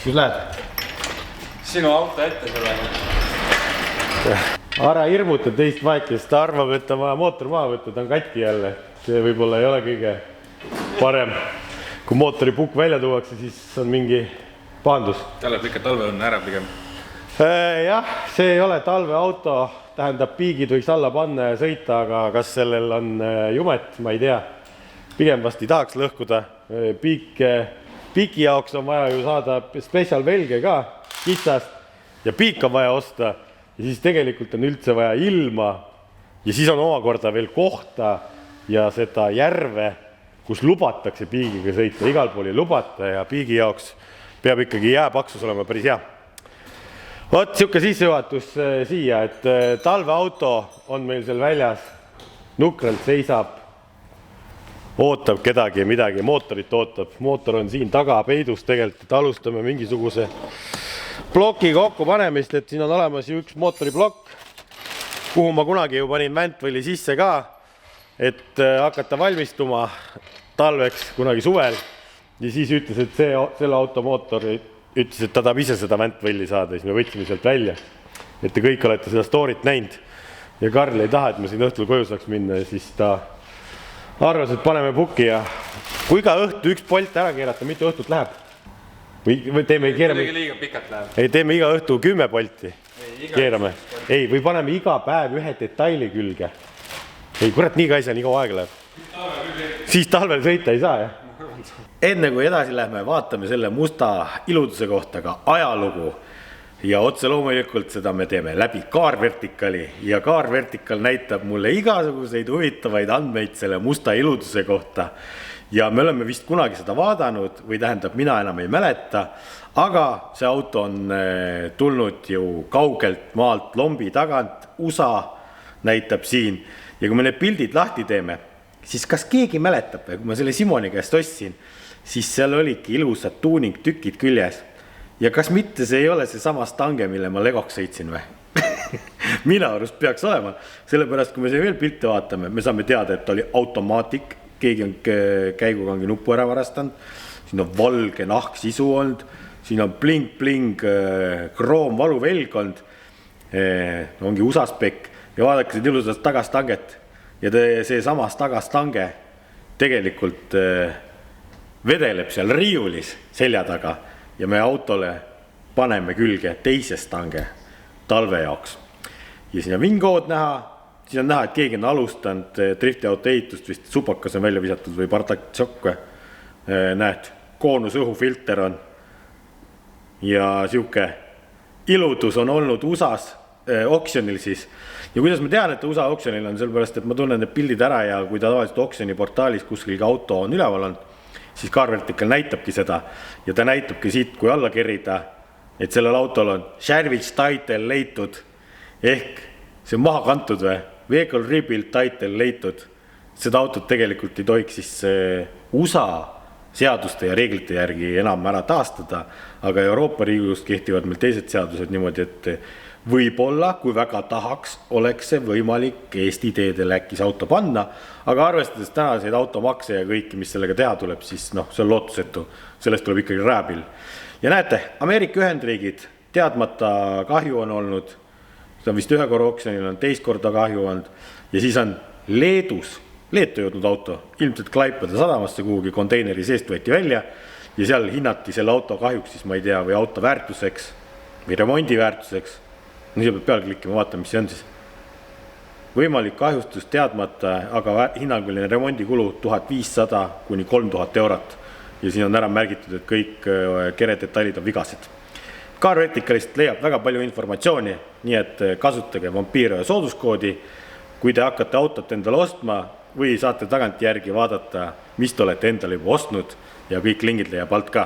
kus lähed? Sinu auto ette sulle. Ära hirmuta teist vaikest, ta arvab, et on vaja mootor maha võtta, ta on katki jälle. See võib-olla ei ole kõige parem. Kui mootori pukk välja tuuakse, siis on mingi pahandus. Tal ikka talve on ära pigem. Jah, see ei ole talveauto, tähendab piigid võiks alla panna ja sõita, aga kas sellel on jumet, ma ei tea. Pigem vast ei tahaks lõhkuda. Piiki jaoks on vaja ju saada special velge ka kitsast ja piik on vaja osta ja siis tegelikult on üldse vaja ilma ja siis on omakorda veel kohta ja seda järve, kus lubatakse piigiga sõita, igal pool ei lubata ja piigi jaoks peab ikkagi jääpaksus olema päris hea. Vot siuke sissejuhatus siia, et talveauto on meil seal väljas, nukralt seisab, ootab kedagi midagi, mootorit ootab. Mootor on siin taga peidus tegelikult, et alustame mingisuguse ploki kokku panemist, et siin on olemas ju üks mootoriplokk, kuhu ma kunagi ju panin Väntvõli sisse ka, et hakata valmistuma talveks kunagi suvel. Ja siis ütles, et selle auto mootor ütles, et ta tahab ise seda Väntvõlli saada, siis me võtsime sealt välja. Et te kõik olete seda story't näinud ja Karl ei taha, et me siin õhtul koju saaks minna ja siis ta arvas, et paneme pukki ja kui iga õhtu üks polt ära keerata, mitu õhtut läheb? Või teeme liiga pikalt läheb. Ei, teeme iga õhtu 10 polti. Keerame. Ei, või paneme iga päev ühe detaili külge. Ei, kurat, nii ka ei saa, nii kaua aega läheb. Siis talvel sõita ei saa, jah? Enne kui edasi lähme, vaatame selle musta iluduse kohta ka ajalugu ja otse loomulikult seda me teeme läbi kaarvertikali ja kaarvertikal näitab mulle igasuguseid huvitavaid andmeid selle musta iluduse kohta ja me oleme vist kunagi seda vaadanud või tähendab, mina enam ei mäleta, aga see auto on tulnud ju kaugelt maalt Lombi tagant, USA näitab siin ja kui me need pildid lahti teeme, siis kas keegi mäletab, kui ma selle Simoni käest ostsin, siis seal olidki ilusad tuuning tükid küljes. Ja kas mitte see ei ole see sama stange, mille ma Legoks sõitsin või? Mina arust peaks olema, sellepärast kui me see veel pilte vaatame, me saame teada, et ta oli automaatik, keegi on käigugangi nuppu ära varastanud, siin on valge nahk sisu olnud, siin on bling-bling kroom valuvelg olnud, ongi usaspekk ja vaadake seda ilusast tagastanget ja see samas tagastange tegelikult vedeleb seal riiulis selja taga ja me autole paneme külge teise stange talve jaoks. Ja siin on vingood näha, siin on näha, et keegi on alustanud driftiauto ehitust, vist supakas on välja visatud või partaktšokk, näed, koonus õhufilter on ja siuke iludus on olnud USAs oksjonil siis. Ja kuidas ma tean, et USA oksjonil on sellepärast, et ma tunnen need pildid ära ja kui ta tavaliselt oksjoni portaalis kuskil auto on üleval on, siis kaarvertikal näitabki seda ja ta näitabki siit, kui alla kerida, et sellel autol on Sharevich title leitud ehk see on maha kantud või vehicle rebuild title leitud. Seda autot tegelikult ei tohiks siis USA seaduste ja reeglite järgi enam ära taastada, aga Euroopa Riigust kehtivad meil teised seadused niimoodi, et võib-olla, kui väga tahaks, oleks see võimalik Eesti teedel äkkis auto panna, aga arvestades tänaseid automakse ja kõiki, mis sellega teha tuleb, siis see on lootusetu, sellest tuleb ikkagi rääbil. Ja näete, Ameerika Ühendriigid teadmata kahju on olnud, see on vist ühe korra oksjonil, on teist korda kahju olnud ja siis on Leetu jõudnud auto, ilmselt Klaipeda sadamasse kuhugi konteineri seest võeti välja ja seal hinnati selle auto kahjuks siis, ma ei tea, või auto väärtuseks või remondi väärtuseks. Nii peab peal klikkima, vaatame, mis see on siis. Võimalik kahjustus teadmata, aga hinnanguline remondikulu 1500 kuni 3000 eurot. Ja siin on ära märgitud, et kõik keredetailid on vigased. Kaarvertikalist leiab väga palju informatsiooni, nii et kasutage Vampiro ja sooduskoodi. Kui te hakkate autot endale ostma või saate tagant järgi vaadata, mis te olete endale juba ostnud ja kõik lingid leiab alt ka.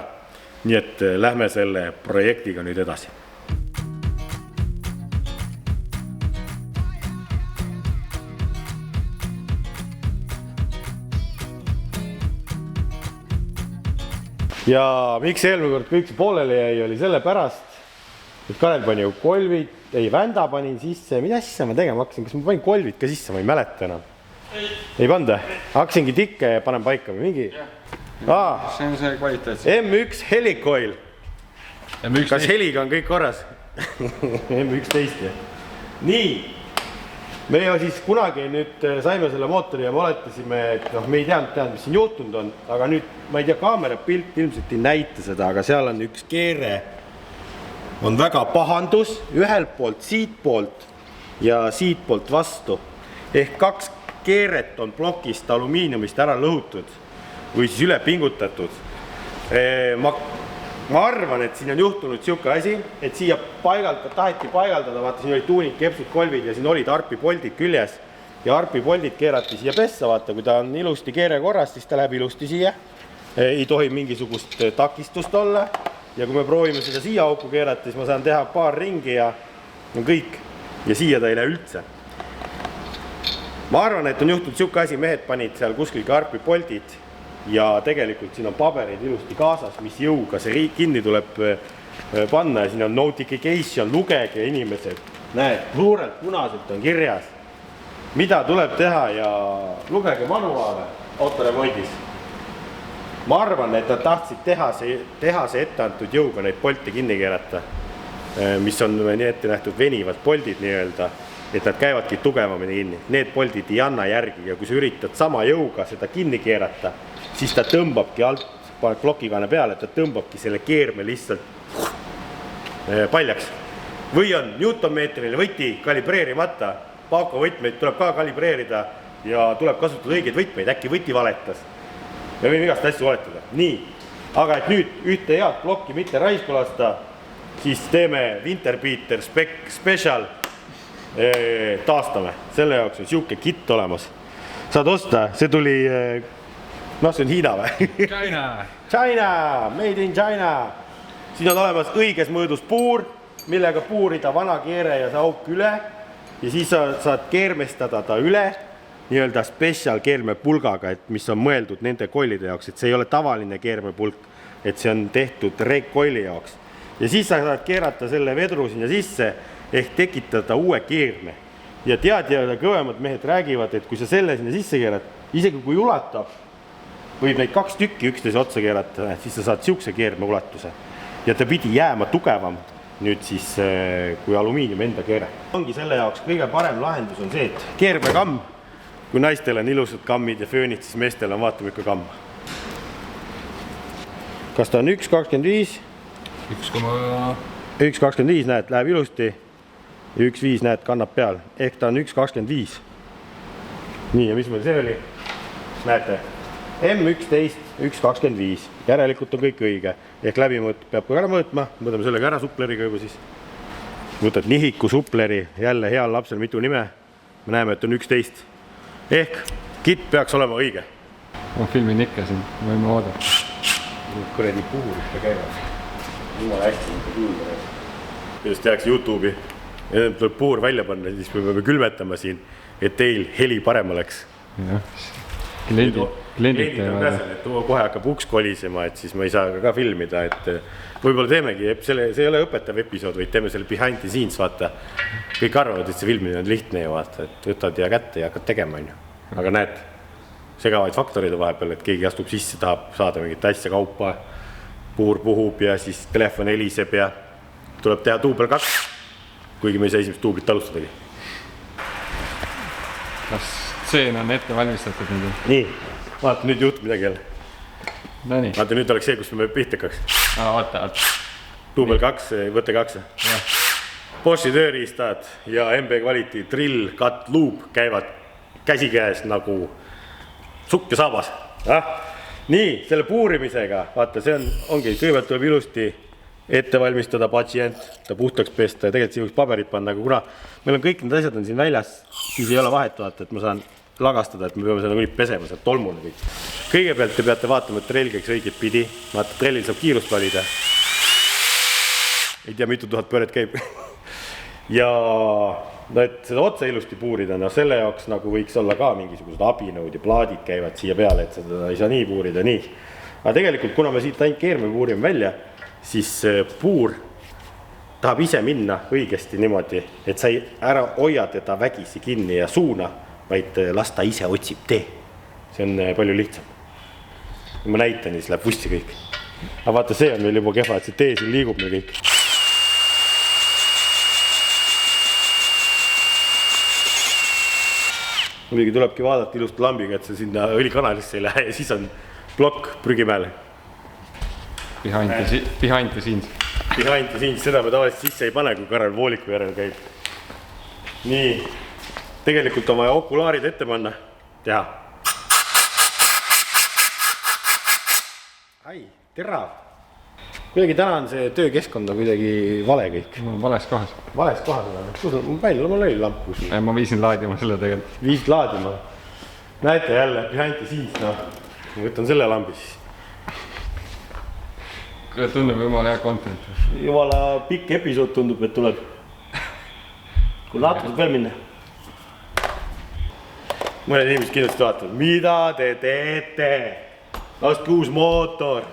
Nii et lähme selle projektiga nüüd edasi. Ja miks eelmine kord kõik see pooleli jäi, oli selle pärast, et Karel pani ju kolvid, ei vända panin sisse, mida sisse ma tegema hakkasin, kas ma panin kolvid ka sisse, ma ei mäleta enam. Ei panda? Hakkasingi tikke ja panen paika või mingi? See on see kvaliteet. M1 Helicoil. kas heliga on kõik korras? M11 jah. Nii, me ju siis kunagi nüüd saime selle mootori ja me oletasime, et me ei teadnud, mis siin juhtunud on, aga nüüd, ma ei tea, kaamera pilt ilmselt ei näita seda, aga seal on üks keere, on väga pahandus, ühelt poolt siit poolt ja siit poolt vastu. Ehk 2 keeret on plokist alumiiniumist ära lõhutud või siis üle pingutatud. Ma arvan, et siin on juhtunud siuke asi, et siia taheti paigaldada, vaata siin oli tuunik, kepsud, kolvid ja siin olid arpipoldid küljes ja arpipoldid keerati siia pessa, vaata, kui ta on ilusti keere korras, siis ta läheb ilusti siia. Ei tohi mingisugust takistust olla ja kui me proovime seda siia auku keerata, siis ma saan teha paar ringi ja kõik ja siia ta ei lähe üldse. Ma arvan, et on juhtunud siuke asi, mehed panid seal kuskil arpipoldid ja tegelikult siin on paberid ilusti kaasas, mis jõuga see kinni tuleb panna ja siin on notification, lugege inimesed, näed, suurelt punaselt on kirjas, mida tuleb teha ja lugege manuaale autoremondis. Ma arvan, et nad tahtsid teha see etteantud jõuga neid polte kinni keerata, mis on nii ette nähtud venivad poldid nii-öelda, et nad käivadki tugevamini kinni. Need poldid ei anna järgi ja kui sa üritad sama jõuga seda kinni keerata, siis ta tõmbabki alt, paned plokikaane peale, ta tõmbabki selle keerme lihtsalt paljaks. Või on newtonmeetriline võti kalibreerimata, Paako võtmeid tuleb ka kalibreerida ja tuleb kasutada õigeid võtmeid, äkki võti valetas. Me võime igast asju valetada. Nii, aga et nüüd ühte head plokki mitte raisku lasta, siis teeme Winterbeater Special, taastame. Selle jaoks on siuke kitt olemas. Saad osta, see tuli... see on Hiina või? China, made in China. Siin on olemas õiges mõõdus puur, millega puurida vana keere ja see auk üle ja siis saad keermestada ta üle nii-öelda special keermepulgaga, et mis on mõeldud nende kollide jaoks, et see ei ole tavaline keermepulk, et see on tehtud rekkolli jaoks. Ja siis sa saad keerata selle vedru sinna sisse ehk tekitada uue keerme. Ja teadjad ja kõvemad mehed räägivad, et kui sa selle sinna sisse keerad, isegi kui ulatab, võib neid 2 tükki üksteise otsa keerata, siis sa saad siukse keerme ulatuse. Ja ta pidi jääma tugevam nüüd siis kui alumiinium enda keere. Ongi selle jaoks kõige parem lahendus on see, et keermekamm, kui naistel on ilusad kammid ja föönid, siis meestel on vaatame ikka kamm. Kas ta on 1,25? 1,25 näed, läheb ilusti ja 1,5 näed, kannab peal. Ehk ta on 1,25. Nii, ja mis meil see oli? Näete? M11, 1,25. Järelikult on kõik õige. Ehk läbimõõt peab ka ära mõõtma. Mõõdame sellega ära supleriga juba siis. Võtad nihiku supleri, jälle heal lapsel mitu nime. Me näeme, et on 11. Ehk kitt peaks olema õige. Ma filmin ikka siin, võime oodata. Kuredi puhur ikka käivad. Jumala hästi mitte kuulda. Kuidas tehakse YouTube'i. Ja tuleb puhur välja panna, siis me peame külmetama siin, et teil heli parem oleks. Kliendid on käsel, et kohe hakkab uks kolisema, et siis ma ei saa ka filmida, et võib-olla teemegi, see ei ole õpetav episood, vaid teeme selle behind the scenes, vaata. Kõik arvavad, et see filmine on lihtne ja vaata, et võtad ja kätte ja hakkad tegema, aga näed, segavaid faktorid vahepeal, et keegi astub sisse, tahab saada mingit asja kaupa, puur puhub ja siis telefon heliseb ja tuleb teha duubel 2, kuigi me ei saa esimest duublit alustadagi. Kas tseen on ette valmistatud nüüd? Nii. Vaata, nüüd juht midagi jälle. Vaata, nüüd oleks see, kus me pihtekaks. Vaata. Duubel 2, võte 2. Boschi tööriistad ja MB Quality drill, cut, loop käivad käsikäes nagu sukk ja saabas. Nii, selle puurimisega, vaata, see ongi, kõigepealt tuleb ilusti ette valmistada patsient, ta puhtaks pesta ja tegelikult siin võiks paberit panna, aga kuna meil on kõik need asjad on siin väljas, siis ei ole vahet vaata, et ma saan lagastada, et me peame seda nüüd pesema, sealt tolmune kõik. Kõigepealt te peate vaatama, et trell käiks õiget pidi. Vaata, trellil saab kiirust valida. Ei tea, mitu tuhat pööret käib. Ja et seda otse ilusti puurida, selle jaoks nagu võiks olla ka mingisugused abinõud ja plaadid käivad siia peale, et seda ei saa nii puurida, nii. Aga tegelikult, kuna me siit ainult keerme puurime välja, siis puur tahab ise minna õigesti niimoodi, et sa ei ära hoia teda vägisi kinni ja suuna, vaid las ta ise otsib tee. See on palju lihtsam. Ma näitan, siis läheb vussi kõik. aga vaata, see on meil juba kehva, et see tee siin liigub meil kõik. muidugi tulebki vaadata ilusti lambiga, et see sinna õlikanalisse ei lähe ja siis on plokk prügimäele. Behind the scenes. Behind the scenes, seda me tavaliselt sisse ei pane, kui Karel vooliku järel käib. Nii, tegelikult on vaja okulaarid ette panna, teha. Ai, terav. Kuidagi täna on see töökeskkond on kuidagi vale kõik. Vales kohas. Vales kohas on. Kus on meil? Mul oli lamp kus. Ma viisin laadima selle tegelikult. Viisid laadima. Näete jälle, behind the scenes, noh. Ma võtan selle lambi siis. Kuule, tundub jumala hea content. Jumala pikk episood tundub, et tuleb. Kui laatlased veel minna. Mõned inimesed kindlasti vaatavad, mida te teete? Laske uus mootor.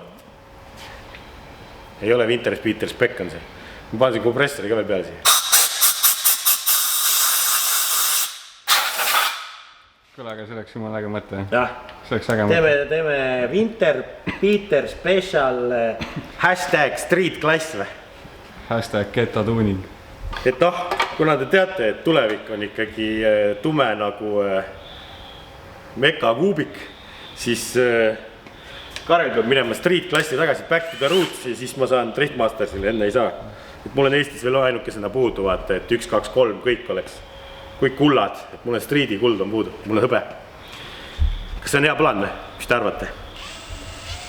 Ei ole Winter Speeder spec on see. Ma panen siin kompressori ka veel peale siia. Kuule, aga see oleks jumala äge mõte. Jah. See oleks äge mõte. Teeme Winter Speeder special hashtag street class või? Hashtag geta tuning. Et noh, kuna te teate, et tulevik on ikkagi tume nagu meka kuubik, siis Karel peab minema street klassi tagasi back to the roots ja siis ma saan Driftmastersile, enne ei saa. Et mul on Eestis veel ainukesena puudu, vaata, et 1, 2, 3 kõik oleks. Kõik kullad, et mul on streeti kuld on puudu, mul on hõbe. Kas see on hea plaan või? Mis te arvate?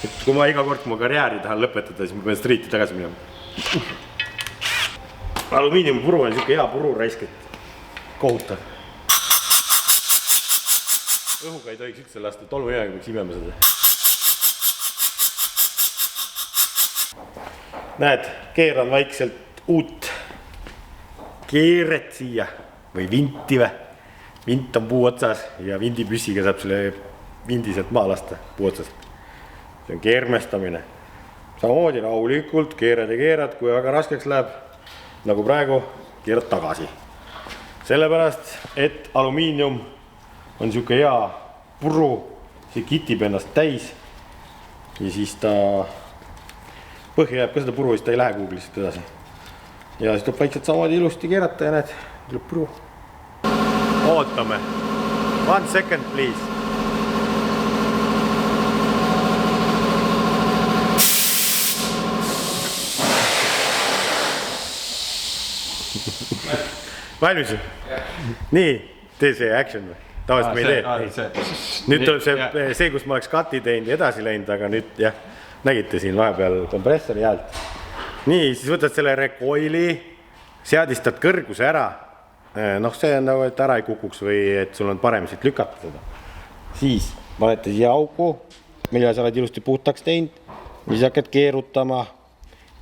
Et kui ma iga kord, kui ma karjääri tahan lõpetada, siis ma pean streeti tagasi minema. Alumiiniumpuru on niisugune hea puru raisk, et kohutav. Õhuga ei tohiks üldse lasta, tolmujaga peaks imema seda. Näed, keeran vaikselt uut keeret siia või vinti või. Vint on puu otsas ja vindipüssiga saab selle vindi sealt maa lasta puu otsast. See on keermestamine. Samamoodi rahulikult keerad ja keerad, kui väga raskeks läheb, nagu praegu, keerad tagasi. Sellepärast, et alumiinium on niisugune hea puru, see kitib ennast täis ja siis ta põhja jääb ka seda puru, siis ta ei lähe kuhugi lihtsalt edasi. Ja siis tuleb vaikselt samamoodi ilusti keerata ja näed, tuleb puru. Ootame. 1 second, please. Valmis? Nii, tee see action või? Tavaliselt me ei tee. Nüüd tuleb see, kus ma oleks kati teinud ja edasi läinud, aga nüüd jah, nägite siin vahepeal kompressori häält. Nii, siis võtad selle recoili, seadistad kõrguse ära. Noh, see on nagu, et ära ei kukuks või et sul on parem siit lükata seda. Siis panete siia auku, mille sa oled ilusti puhtaks teinud, siis hakkad keerutama,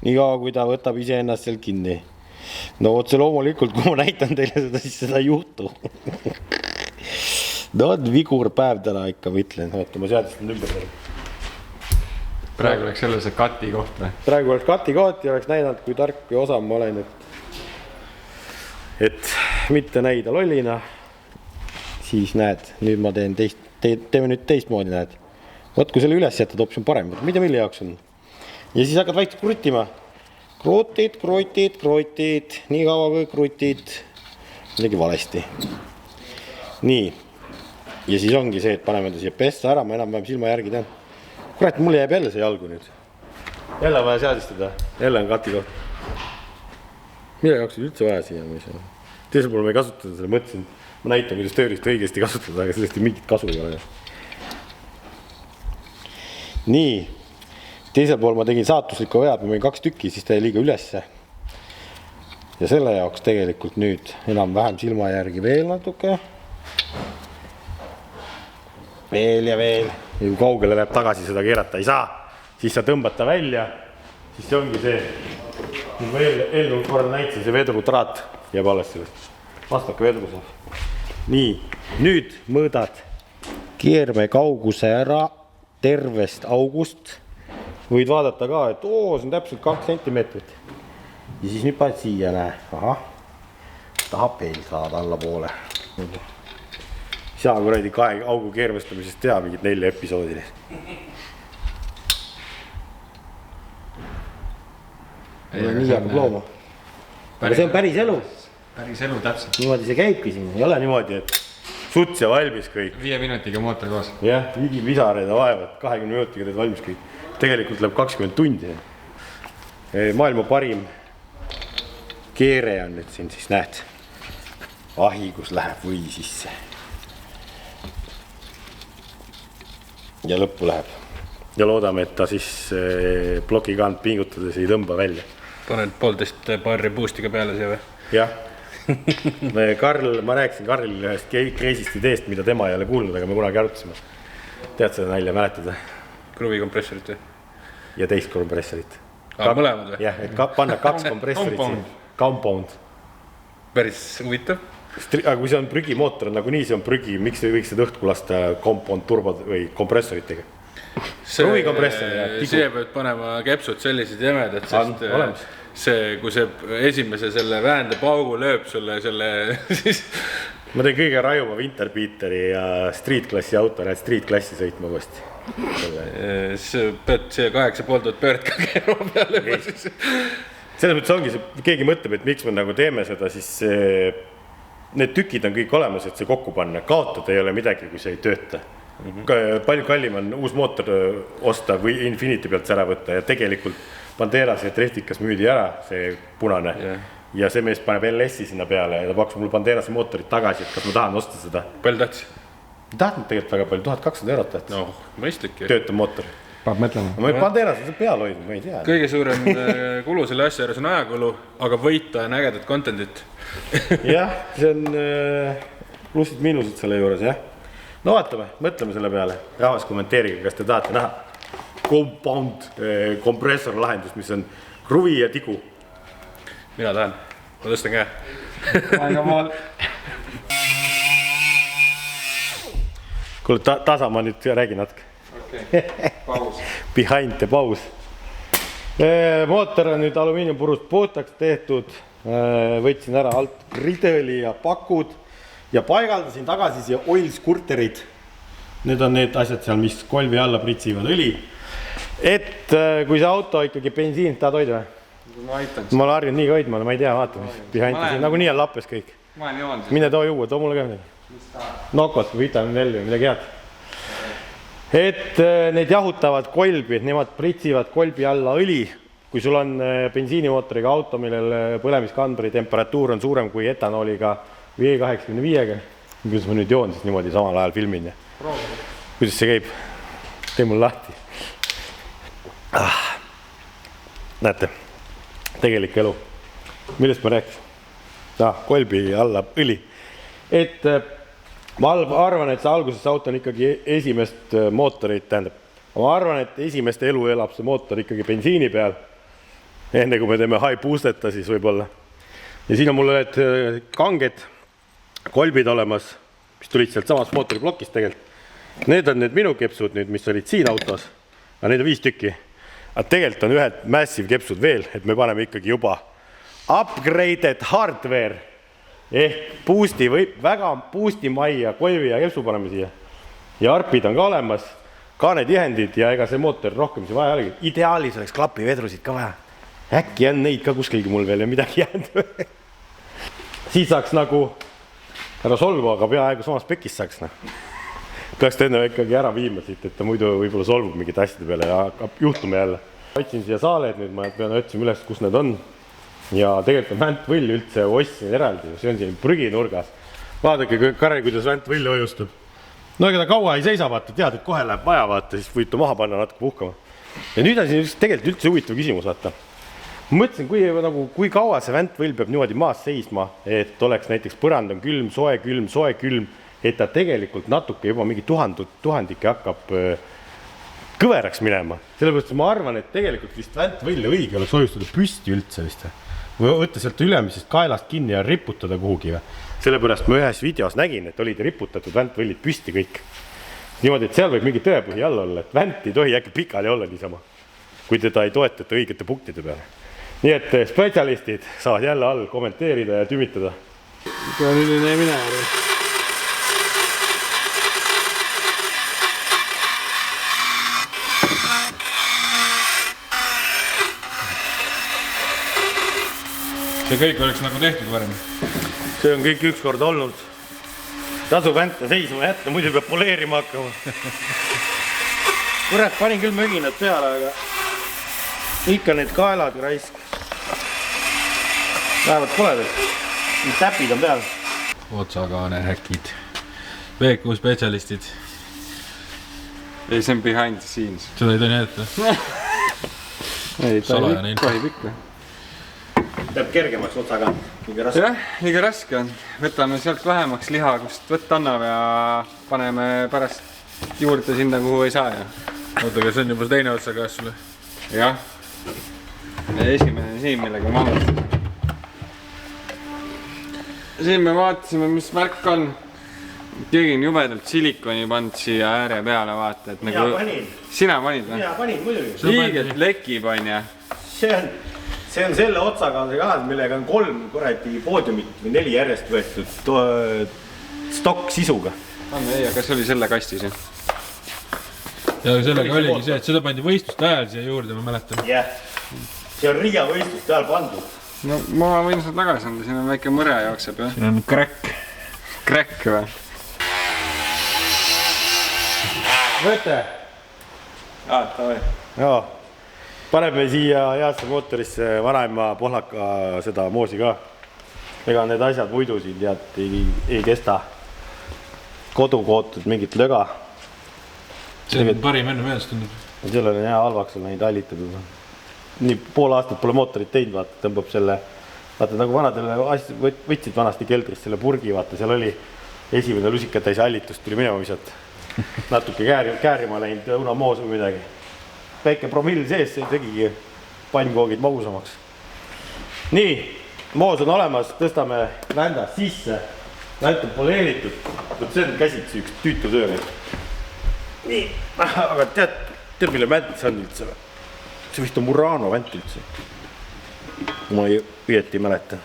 nii kaua kui ta võtab ise ennast seal kinni. No otse loomulikult, kui ma näitan teile seda, siis seda ei juhtu. No on vigur päev täna ikka, ma ütlen, oota, ma seadistan ümber. Praegu oleks jälle see kati koht või? Praegu oleks kati koht ja oleks näidanud, kui tark või osav ma olen, et mitte näida lollina. Siis näed, nüüd ma teeme nüüd teistmoodi, näed. Võt, kui selle üles jätad, hoopis on parem, mida mille jaoks on. Ja siis hakkad vaikselt kruttima. Krutid, nii kaua kui krutid, midagi valesti. Nii, ja siis ongi see, et paneme ta siia pessa ära, ma enam-vähem silma järgi tean. Kurat, mulle jääb jälle see jalgu nüüd. Jälle on vaja seadistada, jälle on kati koht. Mille jaoks on üldse vaja siia? Teisel pool ma ei kasutada selle, mõtlesin, ma näitan, kuidas tööriist õigesti kasutada, aga sellest ei mingit kasu ei ole. Nii, teisel pool ma tegin saatuslikku vead, ma võin 2 tükki, siis ta jäi liiga ülesse. Ja selle jaoks tegelikult nüüd enam-vähem silma järgi veel natuke. Veel ja veel. Ja kui kaugele läheb tagasi seda keerata ei saa, siis sa tõmbad ta välja, siis see ongi see, kui ma eelnul korra näitasin, see vedrutraat jääb alles sellest. Vastake vedru saab. Nii, nüüd mõõdad keerme kauguse ära tervest august. Võid vaadata ka, et see on täpselt 2 sentimeetrit. Ja siis nüüd paned siia, näe. Aha, tahab veel saada alla poole. Saa kuradi 2 augu keermestamisest teha mingid 4 episoodile. nii hakkab looma. Aga see on päris elu. Päris elu täpselt. Niimoodi see käibki siin. Ei ole niimoodi, et suts ja valmis kõik. 5 minutiga mootor koos. Jah, higi visareid vaevad. 20 minutiga teed valmis kõik. Tegelikult läheb 20 tundi. Maailma parim keere on nüüd siin, siis näed. Ahi, kus läheb või sisse. Ja lõppu läheb. Ja loodame, et ta siis blokikant pingutades ei tõmba välja. Paned 1,5 barri boostiga peale siia või? Jah. Karl, ma rääkisin Karlile ühest kreisist ideest, mida tema ei ole kuulnud, aga me kunagi arutasime. Tead seda nalja, mäletada? Kruvikompressorit või? Ja teist kompressorit. Mõlemad või? Jah, et panna 2 kompressorit siin. Compound. Päris huvitav. Aga kui see on prügimootor, nagu nii see on prügi, miks ei võiks seda õhku lasta compound turbod või kompressoritega? Kruvikompressor ja tigu. Siia pead panema kepsud sellised jämedad, sest kui see esimese selle väände paugu lööb sulle selle, siis... Ma teen kõige rajuma Winterbeateri ja street klassi auto, näed street klassi sõitma uuesti. Pead see 8,5 pöörd ka keerama peale. Selles mõttes ongi, keegi mõtleb, et miks me nagu teeme seda, siis need tükid on kõik olemas, et see kokku panna. Kaotada ei ole midagi, kui see ei tööta. Palju kallim on uus mootor osta või Infinity pealt ära võtta ja tegelikult Banderas ja Treftikas müüdi ära, see punane. Ja see mees paneb LS-i sinna peale ja ta pakkus mul Banderase mootorit tagasi, et kas ma tahan osta seda. Palju tahtis? Ma tahtnud tegelikult väga palju, 1200 eurot tahtis. No, mõistlik ju. Töötab mootor. Peab mõtlema. Ma Banderas on see peal hoidnud, ma ei tea. Kõige suurem kulu selle asja juures on ajakulu, aga võita on ägedat contentit. Jah, see on plussid miinused selle juures, jah. No vaatame, mõtleme selle peale. Rahvas kommenteerige, kas te tahate näha compound kompressor lahendus, mis on kruvi ja tigu. Mina tahan. Ma tõstan käe. Aega maal. Kuule, tasa ma nüüd räägin natuke. Okei, paus. Behind the paus. Mootor on nüüd alumiiniumpurust puhtaks tehtud. Võtsin ära alt rideli ja pakud ja paigaldasin tagasi siia oil skurterid. Need on need asjad seal, mis kolvi alla pritsivad õli. Et kui see auto ikkagi bensiin, tahad hoida või? Ma aitan. Ma olen harjunud nii ka hoidma, ma ei tea, vaata, mis behind the nagu nii on lappes kõik. Ma olen joon. Mine too juua, too mulle ka midagi. Nokot, vitamin L või midagi head. Et need jahutavad kolbi, nemad pritsivad kolbi alla õli. Kui sul on bensiinimootoriga auto, millel põlemiskandri temperatuur on suurem kui etanooliga või E85-ga, kuidas ma nüüd joon siis niimoodi samal ajal filmin ja kuidas see käib? Tee mul lahti. Näete, tegelik elu. Millest ma rääkisin? Kolbi alla õli. Et ma arvan, et see alguses auto on ikkagi esimest mootorit, tähendab. Ma arvan, et esimest elu elab see mootor ikkagi bensiini peal. Enne kui me teeme high boosteta, siis võib-olla. Ja siin on mul need kanged kolbid olemas, mis tulid sealt samast mootoriplokist tegelikult. Need on need minu kepsud nüüd, mis olid siin autos. Aga need on 5 tükki. Aga tegelikult on ühed massive kepsud veel, et me paneme ikkagi juba upgraded hardware ehk boosti või väga boosti majja, kolvi ja kepsu paneme siia. Ja arpid on ka olemas, ka need ihendid ja ega see mootor rohkem see vaja olegi. Ideaalis oleks klapivedrusid ka vaja. Äkki on neid ka kuskilgi mul veel ja midagi jäänud. Siis saaks nagu ära solvu, aga peaaegu samas pekis saaks. Peaks enne ikkagi ära viima siit, et ta muidu võib-olla solvub mingid asjade peale ja hakkab juhtuma jälle. Otsin siia saaled nüüd, ma pean otsima üles, kus need on. Ja tegelikult on väntvõll üldse ostsin eraldi, see on siin prüginurgas. Vaadake, Karel, kuidas väntvõll hoiustab. No ega ta kaua ei seisa, vaata, tead, et kohe läheb vaja, vaata, siis võid ta maha panna natuke puhkama. Ja nüüd on siin tegelikult üldse huvitav küsimus, vaata. Ma mõtlesin, kui kaua see väntvõll peab niimoodi maas seisma, et oleks näiteks põrand on külm, soe külm, et ta tegelikult natuke juba mingi tuhandike hakkab kõveraks minema. Sellepärast ma arvan, et tegelikult vist väntvõlle õige oleks hoiustada püsti üldse vist. Või võtta sealt ülemisest kaelast kinni ja riputada kuhugi. Sellepärast ma ühes videos nägin, et olid riputatud väntvõllid püsti kõik. Niimoodi, et seal võib mingi tõepõhi all olla, et vänt ei tohi äkki pikali olla niisama, kui teda ei toetata õigete punktide peale. Nii et spetsialistid saavad jälle all kommenteerida ja tümitada. Pean üline mine ära. see kõik oleks nagu tehtud varem. See on kõik ükskord olnud. Tasub vänta seisma jätta, muidu peab poleerima hakkama. Kurat, panin küll möginad peale, aga ikka need kaelad raisk. Vähemalt koledad. Need täpid on peal. Otsakaane häkid. VQ spetsialistid. Ei, see on behind the scenes. Seda ei tohi näidata. Ei, Salajane info. tohib ikka. Teeb kergemaks otsaga. Liiga raske. Jah, liiga raske on. Võtame sealt vähemaks liha, kust võtta annab ja paneme pärast juurde sinna, kuhu ei saa. Oota, aga see on juba teine otsakaas sulle. Jah. Esimene siin, millega ma alustasime. Siin me vaatasime, mis märk on. Keegi on jubedalt silikoni pannud siia ääre peale, vaata, et nagu... panin. Sina panid või? Mina panin muidugi. Liiget lekib on ja. See on selle otsaga millega on 3 kuradi poodiumit või 4 järjest võetud stokk sisuga. Ei, aga see oli selle kastis. Ja sellega oligi see, et seda pandi võistluste ajal siia juurde, ma mäletan. Jah, see on Riia võistluste ajal pandud. No ma võin seda tagasi anda, siin on väike mõre jookseb. Siin on kräkk. Kräkk või? Võte? Davai. Joo. Paneme siia heasse mootorisse vanaema pohlaka seda moosi ka. Ega need asjad muidu siin tead ei kesta. Kodu kootud mingit löga. See on parim enne meelest tundub. Sellel on hea halvaks on neid hallitatud. Nii pool aastat pole mootorit teinud, vaata, tõmbab selle, vaata nagu vanadele võtsid vanasti keldrist selle purgi, vaata, seal oli esimene lusikatäis hallitust, tuli minema visata. Natuke käärima läinud õuna moos või midagi. Väike promill sees, see tegigi pannkoogid magusamaks. Nii, moos on olemas, tõstame vända sisse. Vänt on poleeritud. See on käsitsi üks tüütu töö. Nii, aga tead mille vänt see on üldse või? See vist on Murano vänt üldse. Ma õieti ei mäleta.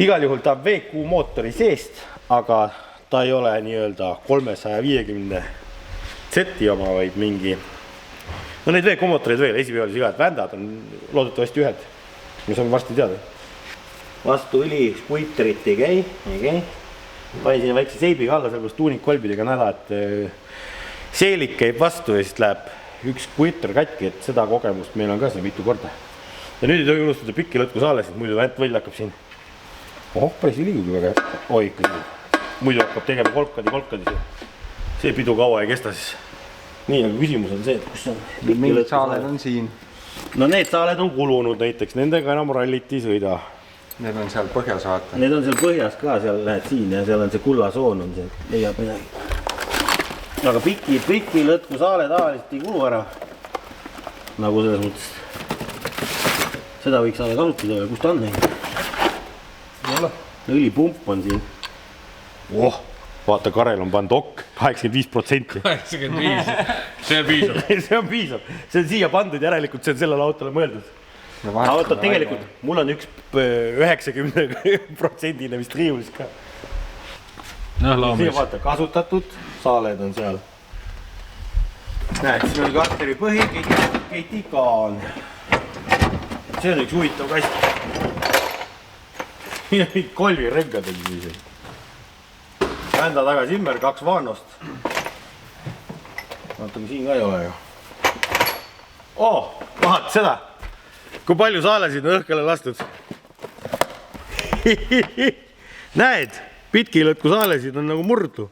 Igal juhul ta on VQ mootori seest, aga ta ei ole nii-öelda 350 Z-i oma, vaid mingi... No neid VQ mootoreid veel, esipäevalis iga, et vändad on loodetavasti ühed, mis on varsti teada. Vastu õli spuiterit ei käi. Panin sinna väikse seibiga alla, sellepärast tuunikkolbidega näda, et seelik käib vastu ja siis läheb üks spuiter katki, et seda kogemust meil on ka siin mitu korda. Ja nüüd ei tohi unustada pikki lõtku saalesid, muidu vänt võll hakkab siin. Päris ei liigugi väga. Oi, muidu hakkab tegema kolkadi. See pidu kaua ei kesta siis. Nii, aga küsimus on see, et kus on... Mingid saaled on siin. No need saaled on kulunud näiteks, nendega enam rallit ei sõida. Need on seal põhjas vaata. Need on seal põhjas ka, seal lähed siin ja seal on see kullasoon on see, leiab midagi. Aga piki lõtku saale tavaliselt ei kulu ära. Nagu selles mõttes. Seda võiks saada kasutada või kus ta on neid? Õlipump on siin. Vaata, Karel on pannud okk 85%. 85%. See on piisav. See on piisav. See on siia pandud, järelikult see on sellele autole mõeldud. Aga tegelikult, mul on üks 90% vist riiulis ka. Siia vaata, kasutatud saaled on seal. Näed, siin on karteri põhi, keiti ka on. See on üks huvitav kast. Kolvi rõngad on siis. Vända taga simmer, 2 vaanost. Vaatame, siin ka ei ole ju. Vaata seda. Kui palju saalesid on õhkale lastud. Näed, pitkilõtku saalesid on nagu murdu.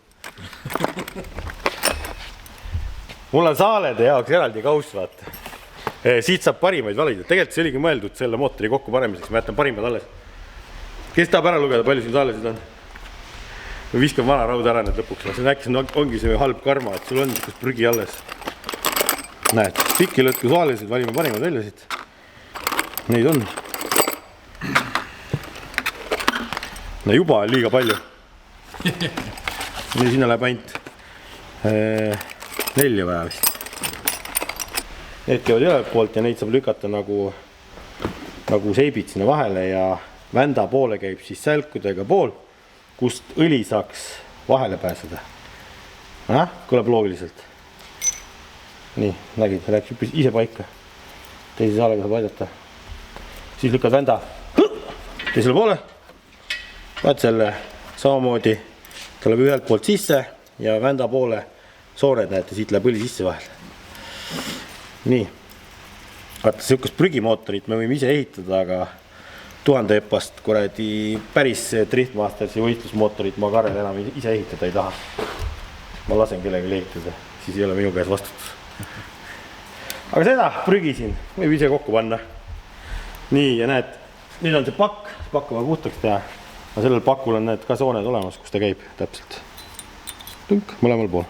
Mul on saalede jaoks eraldi kauss, vaata. Siit saab parimaid valida. Tegelikult see oligi mõeldud selle mootori kokku panemiseks. Ma jätan parimad alles. Kes tahab ära lugeda, palju siin saalesid on? Või viskan vana raud ära need lõpuks. See äkki ongi see halb karma, et sul on kus prügi alles. Näed, pikkilõtku saalesid, valime parimad väljasid. Neid on. No juba on liiga palju. Nii sinna läheb ainult 4 vaja vist. Need käivad üle poolt ja neid saab lükata nagu seibid sinna vahele ja vända poole käib siis sälkudega pool, kust õli saaks vahele pääseda. Kõleb loogiliselt. Nii, nägid, läks ise paika. Teise saalega saab aidata. Siis lükkad vända teisele poole. Vaat selle samamoodi tuleb ühelt poolt sisse ja vända poole soored, näete, siit läheb õli sisse vahel. Nii. Vaata, sihukest prügimootorit me võime ise ehitada, aga 1000 epast kuradi päris Driftmastersi võistlusmootorit ma Karel enam ise ehitada ei taha. Ma lasen kellegi ehitada, siis ei ole minu käes vastutus. Aga seda prügi siin võib ise kokku panna. Nii, ja näed, nüüd on see pakk on puhtaks teha. Aga sellel pakul on need ka sooned olemas, kus ta käib täpselt. Tunk, mõlemal pool.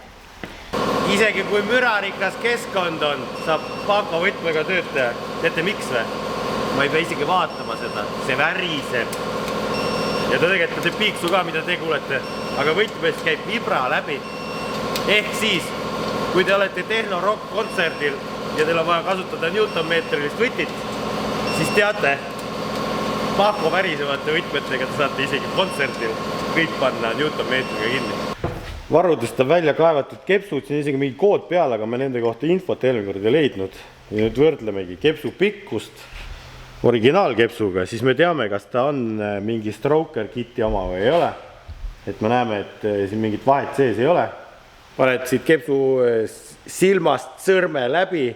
Isegi kui mürarikas keskkond on, saab Paako võtmega tööd teha. Teete miks või? Ma ei pea isegi vaatama seda. See väriseb. Ja ta tegelikult teeb piiksu ka, mida te kuulete. Aga võtmest käib vibra läbi. Ehk siis, kui te olete tehno-rock kontserdil ja teil on vaja kasutada newtonmeetrilist võtit, siis teate, Paako värisevate võtmetega te saate isegi kontserdil kõik panna newtonmeetriga kinni. Varudest on välja kaevatud kepsud, siin isegi mingi kood peal, aga me nende kohta infot eelmine kord ei leidnud. Ja nüüd võrdlemegi kepsu pikkust originaalkepsuga, siis me teame, kas ta on mingi stroker kiti oma või ei ole. Et me näeme, et siin mingit vahet sees ei ole. Paned siit kepsu silmast sõrme läbi,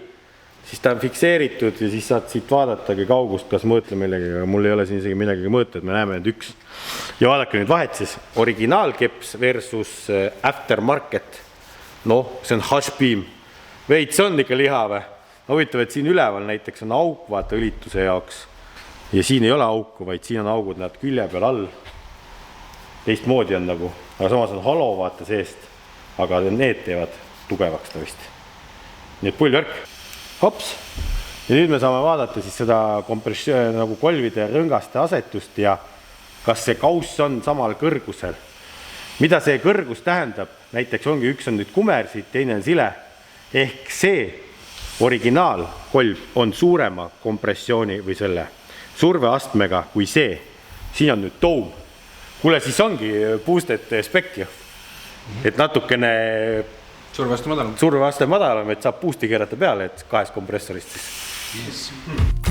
siis ta on fikseeritud ja siis saad siit vaadatagi kaugust, kas mõõtle millegi, aga mul ei ole siin isegi midagi mõõta, et me näeme nüüd üks. Ja vaadake nüüd vahet siis, originaalkeps versus aftermarket. Noh, see on hashbeam. Veits on ikka lihave. Huvitav, et siin üleval näiteks on auk vaata õlituse jaoks. Ja siin ei ole auku, vaid siin on augud näed külje peal all. Teistmoodi on nagu, aga samas on halo vaata seest, aga need teevad tugevaks ta vist. Nii et pullvärk. Hops. Ja nüüd me saame vaadata siis seda nagu kolvide rõngaste asetust ja kas see kauss on samal kõrgusel. Mida see kõrgus tähendab? Näiteks ongi üks on nüüd kumer siit, teine on sile. Ehk see originaalkolv on suurema kompressiooni või selle surveastmega kui see. Siin on nüüd toom. Kuule, siis ongi boosted spec ju. Et natukene surveaste madalam, et saab boosti keerata peale, et 2 kompressorist siis. Yes.